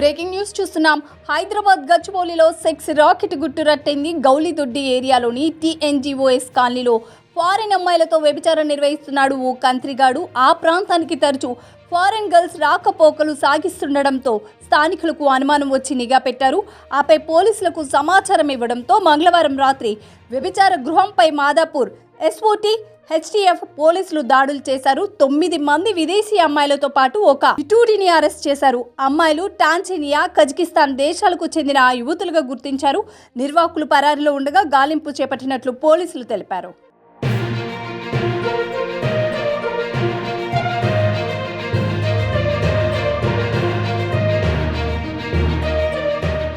Breaking news చూస్తున్నాం. హైదరాబాద్ గచ్చిబౌలిలో sex racket గుట్టురట్టింది. గౌలిదొడ్డి ఏరియాలోని TNGOS కాలనీలో ఫారెన్ అమ్మాయిలతో వ్యభిచారం నిర్వహిస్తున్నాడు ఓ కంత్రిగాడు. ఆ ప్రాంతానికి తరచూ ఫారెన్ గర్ల్స్ రాకపోకలు సాగిస్తుండడంతో స్థానికులకు అనుమానం వచ్చి నిఘా పెట్టారు. ఆపై పోలీసులకు సమాచారం ఇవ్వడంతో మంగళవారం రాత్రి వ్యభిచార గృహంపై మాదాపూర్ SOT HTF పోలీసులు దాడులు చేశారు. 9 మంది విదేశీ అమ్మాయిలతో పాటు ఒక ఇటూడిని అరెస్ట్ చేశారు. అమ్మాయిలు టాంజానియా, కజకిస్తాన్ దేశాలకు చెందిన యువతులుగా గుర్తించారు. నిర్వాహకులు పరారీలో ఉండగా గాలింపు చేపట్టినట్లు పోలీసులు తెలిపారు.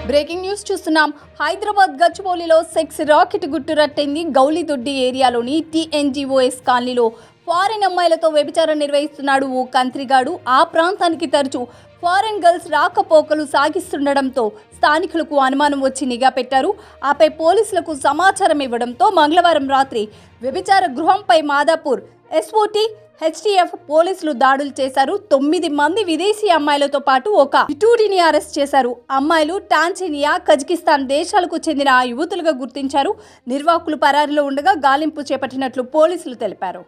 బ్రేకింగ్ న్యూస్ చూస్తున్నాం. హైదరాబాద్ గచ్చిబౌలిలో సెక్స్ రాకెట్ గుట్టురట్టింది. గౌలిదొడ్డి ఏరియాలోని TNGOS కాలనీలో ఫారెన్ అమ్మాయిలతో వ్యభిచారం నిర్వహిస్తున్నాడు ఓ కంత్రిగాడు. ఆ ప్రాంతానికి తరచూ ఫారెన్ గర్ల్స్ రాకపోకలు సాగిస్తుండడంతో స్థానికులకు అనుమానం వచ్చి నిఘా పెట్టారు. ఆపై పోలీసులకు సమాచారం ఇవ్వడంతో మంగళవారం రాత్రి వ్యభిచార గృహంపై మాదాపూర్ SOT HTF పోలీసులు దాడులు చేశారు. 9 మంది విదేశీ అమ్మాయిలతో పాటు ఒక ఇటూడిని అరెస్ట్ చేశారు. అమ్మాయిలు టాంజానియా, కజకిస్తాన్ దేశాలకు చెందిన యువతులుగా గుర్తించారు. నిర్వాహకులు పరారీలో ఉండగా గాలింపు చేపట్టినట్లు పోలీసులు తెలిపారు.